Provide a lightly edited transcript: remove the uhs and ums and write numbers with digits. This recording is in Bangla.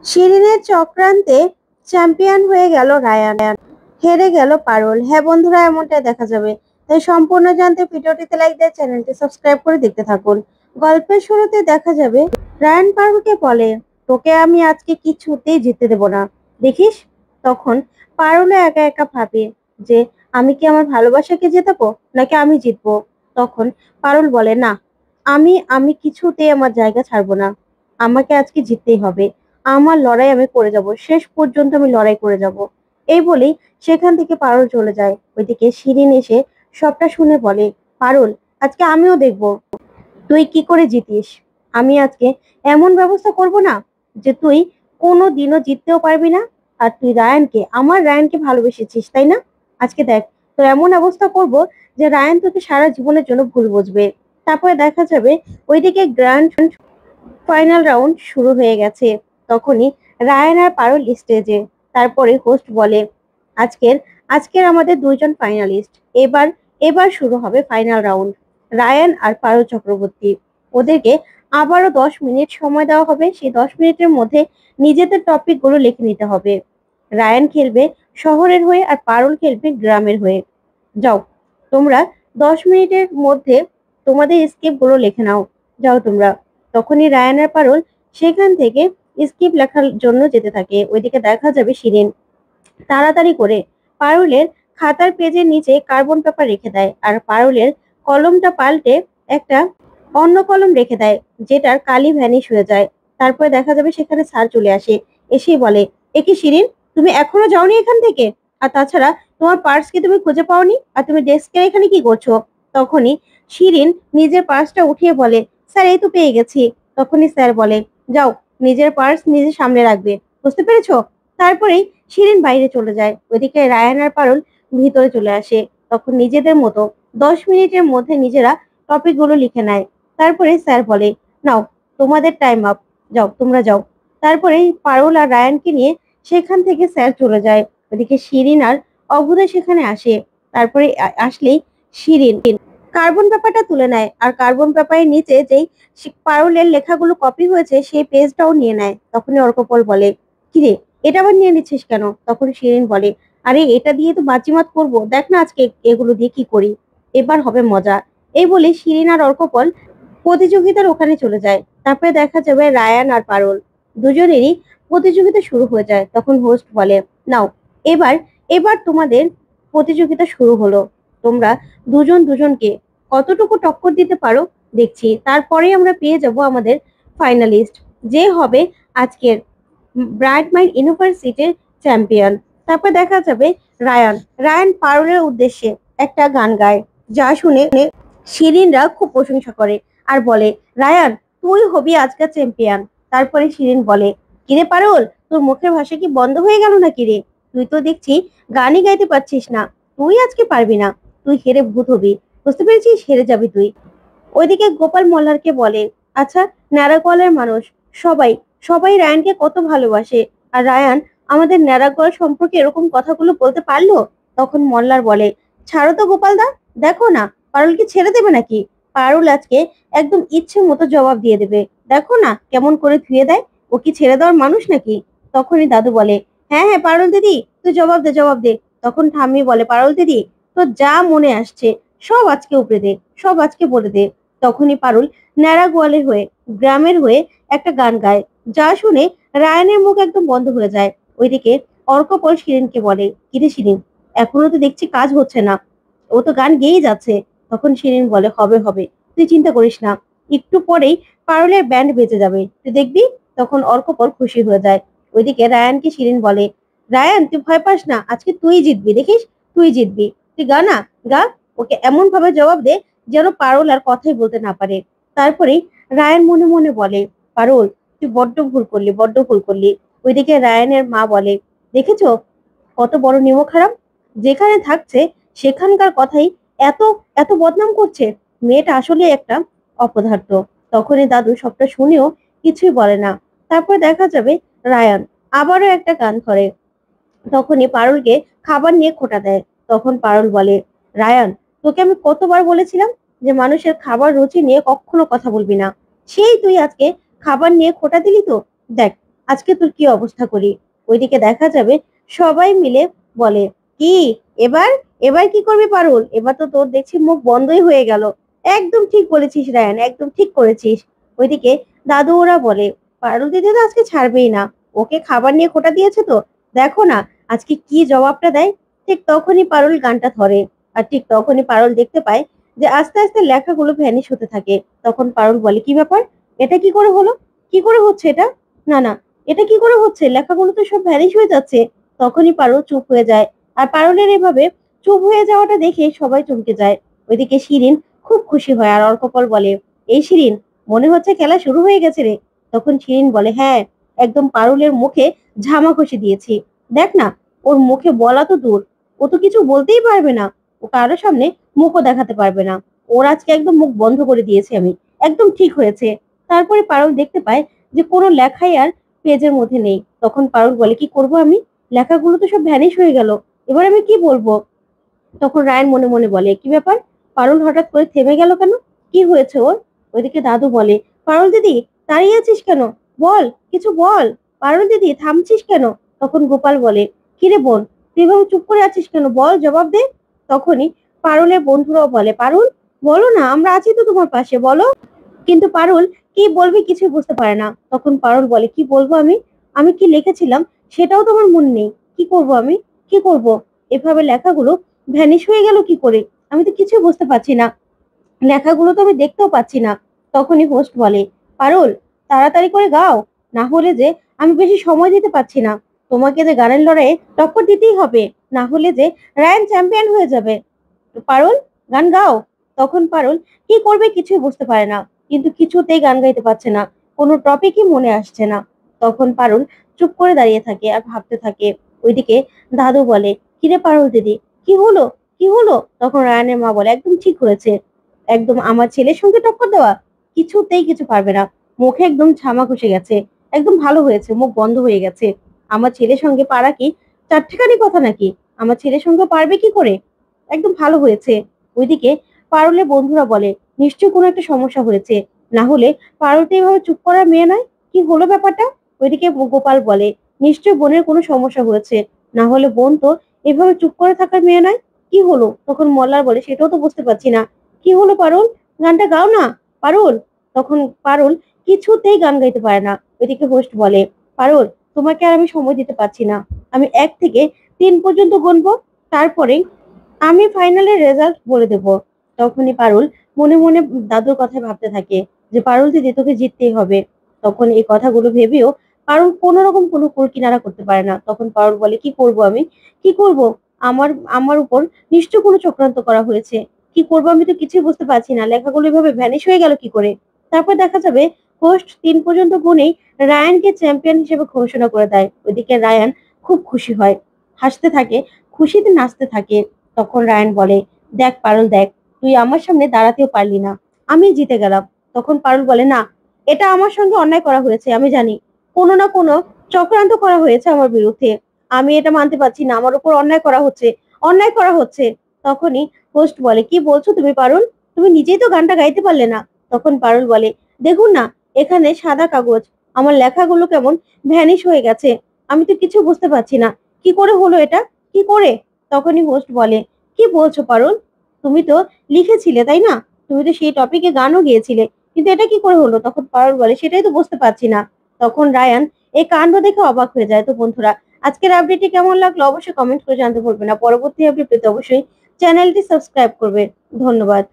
শিরিনের চক্রান্তে চ্যাম্পিয়ন হয়ে গেল রায়ান, হেরে গেল পারুল। হ্যাঁ বন্ধুরা, এমনটাই দেখা যাবে। তাই সম্পূর্ণ জানতে ভিডিওটিতে লাইক দিয়ে চ্যানেলটি সাবস্ক্রাইব করে দেখতে থাকুন। গল্পের শুরুতে দেখা যাবে রায়ান পারুলকে বলে, তোকে আমি আজকে কিছুতেই জিততে দেব না, দেখিস। তখন পারুলও একা একা ভাবে যে আমি কি আমার ভালোবাসাকে জেতাবো নাকি আমি জিতবো। তখন পারুল বলে, না, আমি আমি কিছুতেই আমার জায়গা ছাড়বো না, আমাকে আজকে জিততেই হবে। আমার লড়াই আমি করে যাব, শেষ পর্যন্ত আমি লড়াই করে যাব। এই বলেই সেখান থেকে পারুল চলে যায়। ওইদিকে শিরিন এসে সবটা শুনে বলে, পারুল, আজকে আমিও দেখব তুই কি করে জিতিস। আমি আজকে এমন ব্যবস্থা করব না যে তুই কোনো দিনও জিততেও পারবি না। আর তুই রায়ানকে, আমার রায়ানকে ভালোবেসেছিস তাই না? আজকে দেখ, তোর এমন অবস্থা করব যে রায়ান তোকে সারা জীবনের জন্য ভুল বুঝবে। তারপরে দেখা যাবে ওইদিকে গ্র্যান্ড ফাইনাল রাউন্ড শুরু হয়ে গেছে। তখনই রায়ান আর পারুল স্টেজে। তারপরে হোস্ট বলে, আজকের আজকের আমাদের দুইজন ফাইনালিস্ট, এবার এবার শুরু হবে ফাইনাল রাউন্ড। রায়ান আর পারুল চক্রবর্তী, ওদেরকে আবারও 10 মিনিট সময় দেওয়া হবে। সেই 10 মিনিটের মধ্যে নিজেদের টপিক গুলো লিখে নিতে হবে। রায়ান খেলবে শহরের হয়ে আর পারুল খেলবে গ্রামের হয়ে। যাও তোমরা 10 মিনিটের মধ্যে তোমাদের স্ক্রিপ্ট গুলো লিখে নাও, যাও তোমরা। তখনই রায়ান আর পারুল সেখান থেকে স্ক্রিপ্ট লেখার জন্য যেতে থাকে। ওইদিকে দেখা যাবে শিরিন তাড়াতাড়ি করে পারুলের খাতার পেজের নিচে কার্বন পেপার রেখে দেয় আর পারুলের কলমটা পাল্টে একটা অন্য কলম রেখে দেয়, যেটার কালি ভ্যানিশ হয়ে যায়। তারপরে দেখা যাবে সেখানে স্যার চলে আসে, এসেই বলে, এ কি শিরিন, তুমি এখনো যাওনি এখান থেকে? আর তাছাড়া তোমার পার্স কি তুমি খুঁজে পাওনি? আর তুমি ডেস্কে এখানে কি করছো? তখনই শিরিন নিজের পার্সটা উঠিয়ে বলে, স্যার এই তো পেয়ে গেছি। তখনই স্যার বলে, যাও, নিজের পার্স নিজের সামনে রাখবে, বুঝতে পেরেছো? তারপরেই শিরিন বাইরে চলে যায়। ওইদিকে রায়ান আর পারুল ভিতরে চলে আসে। তখন নিজেদের মতো 10 মিনিটের মধ্যে নিজেরা টপিক গুলো লিখে নেয়। তারপরে স্যার বলে, নাও, তোমাদের টাইম আপ, যাও তোমরা যাও। তারপরে পারুল আর রায়ানকে নিয়ে সেখান থেকে স্যার চলে যায়। ওদিকে শিরিন আর অভুদা সেখানে আসে। তারপরে আসলেই শিরিন কার্বন পেপারটা তুলে নেয় আর কার্বন পেপারের নিচে যেই পারুলের লেখাগুলো কপি হয়েছে সেই পেজটাও নিয়ে নেয়। তখনই অর্কপল বলে, কিরে, এটা আবার নিয়ে নিচ্ছিস কেন? তখন শিরিন বলে, আরে এটা দিয়ে তো বাজিমাত করবো, দেখ না আজকে এগুলো দিয়ে কি করি, এবার হবে মজা। এই বলে শিরিন আর অর্কপল প্রতিযোগিতার ওখানে চলে যায়। তারপরে দেখা যাবে রায়ান আর পারুল দুজনেরই প্রতিযোগিতা শুরু হয়ে যায়। তখন হোস্ট বলে, নাও, এবার এবার তোমাদের প্রতিযোগিতা শুরু হলো। তোমরা দুজন দুজনকে কতটুকু টক্কর দিতে পারো দেখছি, তারপরে আমরা পেয়ে যাব আমাদের ফাইনালিস্ট, যে হবে আজকের ব্রাইট মাইন্ড ইউনিভার্সিটির চ্যাম্পিয়ন। তারপর দেখা যাবে রায়ান রায়ান পারুলের উদ্দেশ্যে একটা গান গায়, যা শুনে শিরিনরা খুব প্রশংসা করে আর বলে, রায়ান, তুই হবি আজকের চ্যাম্পিয়ন। তারপরে শিরিন বলে, কিরে পারুল, তোর মুখের ভাষা কি বন্ধ হয়ে গেল নাকি রে? তুই তো দেখছি গানই গাইতে পারছিস না, তুই আজকে পারবি না, তুই হেরে ভূত হবি, বুঝতে পেরেছিস, হেরে যাবি তুই। ওইদিকে গোপাল মল্লারকে বলে, আচ্ছা, ন্যাড়াগোয়ালের মানুষ সবাই সবাই রায়ানকে কত ভালোবাসে, আর রায়ান আমাদের ন্যাড়াগোয়াল সম্পর্কে এরকম কথাগুলো বলতে পারলো? তখন মল্লার বলে, ছাড়ো তো গোপাল দা, দেখো না পারুলকে ছেড়ে দেবে নাকি? পারুল আজকে একদম ইচ্ছে মতো জবাব দিয়ে দেবে, দেখো না কেমন করে ধুয়ে দেয়, ও কি ছেড়ে দেওয়ার মানুষ নাকি? তখনই দাদু বলে, হ্যাঁ হ্যাঁ পারুল দিদি, তুই জবাব দে জবাব দে। তখন ঠাম্মি বলে, পারুল দিদি, তোর যা মনে আসছে সব আজকে উপরে দে, সব আজকে বলে দে। তখনই পারুল ন্যাড়া গোয়ালের হয়ে, গ্রামের হয়ে একটা গান গায়, যা শুনে রায়ানের মুখ একদম বন্ধ হয়ে যায়। ওইদিকে অর্কপল শিরিনকে বলে, কিরে শিরিন, এখনো তো দেখছি কাজ হচ্ছে না, ও তো গান গেয়েই যাচ্ছে। তখন শিরিন বলে, হবে হবে, তুই চিন্তা করিস না, একটু পরেই পারুলের ব্যান্ড বেজে যাবে, তুই দেখবি। তখন অর্কপল খুশি হয়ে যায়। ওইদিকে রায়ানকে শিরিন বলে, রায়ান তুই ভয় পাস না, আজকে তুই জিতবি, দেখিস, তুই জিতবি, তুই গা না, গা। ওকে এমন ভাবে জবাব দে যেন পারুল আর কথাই বলতে না পারে। তারপরেই রায়ান মনে মনে বলে, পারুল, তুই বড্ড ভুল করলি, বড্ড ভুল করলি। ওইদিকে রায়ানের মা বলে, দেখেছো কত বড় নিমক হারাম, যেখানে থাকছে সেখানকার কথাই এত এত বদনাম করছে, মেয়েটা আসলে একটা অপদার্থ। তখনই দাদু সবটা শুনেও কিছুই বলে না। তারপর দেখা যাবে রায়ান আবারও একটা গান ধরে। তখনই পারুলকে খাবার নিয়ে খোঁটা দেয়। তখন পারুল বলে, রায়ান, তোকে আমি কতবার বলেছিলাম যে মানুষের খাবার রুচি নিয়ে কখনো কথা বলবি না, সেই তুই আজকে খাবার নিয়ে খোঁটা দিলি তো। দেখ, আজকে তোর কি অবস্থা করি। ওইদিকে দেখা যাবে সবাই মিলে বলে, কি এবার এবার কি করবি পারুল, এবার তো তোর দেখছি মুখ বন্ধই হয়ে গেল। একদম ঠিক বলেছিস রায়ান, একদম ঠিক করেছিস। ওইদিকে দাদু ওরা বলে, পারুল দিদি তো আজকে ছাড়বেই না, ওকে খাবার নিয়ে খোটা দিয়েছে তো, দেখো না আজকে কি জবাবটা দেয়। ঠিক তখনই পারুল গানটা ধরে, আর ঠিক তখনই পারুল দেখতে পায় যে আস্তে আস্তে লেখাগুলো ভ্যানিশ হতে থাকে। তখন পারুল বলে, কি ব্যাপার, এটা কি করে হলো, কি করে হচ্ছে এটা, না না এটা কি করে হচ্ছে, লেখাগুলো তো সব ভ্যানিশ হয়ে যাচ্ছে। তখনই পারুল চুপ হয়ে যায়, আর পারুলের এভাবে চুপ হয়ে যাওয়াটা দেখে সবাই চমকে যায়। ওইদিকে শিরিন খুব খুশি হয়, আর অর্কপল বলে, এই শিরিন, মনে হচ্ছে খেলা শুরু হয়ে গেছে রে। তখন শিরিন বলে, হ্যাঁ, একদম পারুলের মুখে ঝামা ঘষে দিয়েছি। দেখ না, ওর মুখে বলা তো দূর, ও তো কিছু বলতেই পারবে না, ও কারোর সামনে মুখও দেখাতে পারবে না। ওর আজকে একদম মুখ বন্ধ করে দিয়েছি আমি, একদম ঠিক হয়েছে। তারপরে পারুল দেখতে পায় যে কোনো লেখাই আর পেজের মধ্যে নেই। তখন পারুল বলে, কি করব আমি, লেখাগুলো তো সব ভ্যানিশ হয়ে গেল, এবার আমি কি বলবো। তখন রায়ন মনে মনে বলে, কি ব্যাপার, পারুল হঠাৎ করে থেমে গেল কেন, কি হয়েছে ওর। ওইদিকে দাদু বলে, পারুল দিদি দাঁড়িয়ে আছিস কেন, বল কিছু বল, পারুল দিদি থামছিস কেন। তখন গোপাল বলে, কিরে বোন, তুই এভাবে চুপ করে আছিস কেন, বল জবাব দে। তখনই পারুলের বন্ধুরাও বলে, পারুল বলো না, আমরা আছি তো তোমার পাশে, বলো। কিন্তু পারুল কি বলবে কিছুই বুঝতে পারে না। তখন পারুল বলে, কি বলবো আমি, আমি কি লিখেছিলাম সেটাও তোমার মনে নেই, কি করব আমি, কি করব, এভাবে লেখাগুলো ভ্যানিশ হয়ে গেল কি করে, আমি তো কিছুই বুঝতে পারছি না, লেখাগুলো তো আমি দেখতেও পাচ্ছি না। তখনই হোস্ট বলে, পারুল তাড়াতাড়ি করে গাও, না হলে যে আমি বেশি সময় দিতে পারছি না, তোমাকে যে গানের লড়াইয়ে টক্কর দিতেই হবে, না হলে যে রায়ান চ্যাম্পিয়ন হয়ে যাবে। পারুল গান গাও। তখন পারুল কি করবে কিছুই বুঝতে পারে না, কিন্তু কিছুতেই গান গাইতে পারছে না, কোনো টপিকই মনে আসছে না। তখন পারুল চুপ করে দাঁড়িয়ে থাকে আর ভাবতে থাকে। ওইদিকে দাদু বলে, কিরে পারুল দিদি, কি হলো, কি হলো। তখন রায়ানের মা বলে, একদম ঠিক হয়েছে, একদম আমার ছেলের সঙ্গে টক্কর দেওয়া কিছুতেই কিছু পারবে না, মুখে একদম ছামা ঘষে গেছে, একদম ভালো হয়েছে, মুখ বন্ধ হয়ে গেছে। আমার ছেলের সঙ্গে পারা কি চারটেখানি কথা নাকি, আমার ছেলের সঙ্গে পারবে কি করে, একদম ভালো হয়েছে। ওইদিকে পারুলের বন্ধুরা বলে, নিশ্চয়ই কোনো একটা সমস্যা হয়েছে, না হলে পারুল তো এভাবে চুপ করার মেয়ে নয়, কি হলো ব্যাপারটা। ওইদিকে গোপাল বলে, নিশ্চয়ই বোনের কোনো সমস্যা হয়েছে, না হলে বোন তো এভাবে চুপ করে থাকার মেয়ে নয়, কি হলো। তখন মল্লার বলে, সেটাও তো বুঝতে পারছি না, কি হলো পারুল, গানটা গাও না পারুল। তখন পারুল কিছুতেই গান গাইতে পারে না। ওইদিকে হোস্ট বলে, পারুল তোমাকে আর আমি সময় দিতে পারছি না, আমি 1 থেকে 3 পর্যন্ত গুনবো, তারপরে আমি ফাইনালের রেজাল্ট বলে দেব। তখনই পারুল মনে মনে দাদুর কথা ভাবতে থাকে যে পারুল দিদি তোকে জিততেই হবে। তখন এই কথাগুলো ভেবেও পারুল কোনো রকম কোনো কুল কিনারা করতে পারে না। তখন পারুল বলে, কি করব আমি, কি করব, আমার আমার উপর নিশ্চয় কোনো চক্রান্ত করা হয়েছে, কি করব আমি তো কিছুই বুঝতে পারছি না, লেখাগুলো এভাবে ভ্যানিশ হয়ে গেল কি করে। তারপর দেখা যাবে হোস্ট 3 পর্যন্ত গুনেই রায়ানকে চ্যাম্পিয়ন হিসেবে ঘোষণা করে দেয়। ওইদিকে রায়ান খুব খুশি হয়, হাসতে থাকে, খুশিতে নাচতে থাকে। তখন রায়ান বলে, দেখ পারুল দেখ, তুই আমার সামনে দাঁড়াতেও পারলি না, আমি জিতে গেলাম। তখন পারুল বলে, না, এটা আমার সঙ্গে অন্যায় করা হয়েছে, আমি জানি কোনো না কোনো চক্রান্ত করা হয়েছে আমার বিরুদ্ধে, আমি এটা মানতে পারছি না, আমার উপর অন্যায় করা হচ্ছে, অন্যায় করা হচ্ছে। তখনই হোস্ট বলে, কি বলছো তুমি পারুল, তুমি নিজেই তো গানটা গাইতে পারলে না। তখন পারুল বলে, দেখুন না, এখানে সাদা কাগজ, আমার লেখাগুলো কেমন ভ্যানিশ হয়ে গেছে, আমি তো কিছু বুঝতে পারছি না, কি করে হলো এটা, কি করে। তখনই হোস্ট বলে, কি বলছো পারুল, তুমি তো লিখেছিলে তাই না, তুমি তো সেই টপিকে গানও গেয়েছিলে, কিন্তু এটা কি করে হলো। তখন পারুল বলে, সেটাই তো বুঝতে পারছি না। তখন রায়ান এই কাণ্ড দেখে অবাক হয়ে যায়। তো বন্ধুরা, আজকের আপডেটটি কেমন লাগলো অবশ্যই কমেন্ট করে জানতে ভুলবেন না। পরবর্তী আপডেট পেতে অবশ্যই চ্যানেলটি সাবস্ক্রাইব করবে। ধন্যবাদ।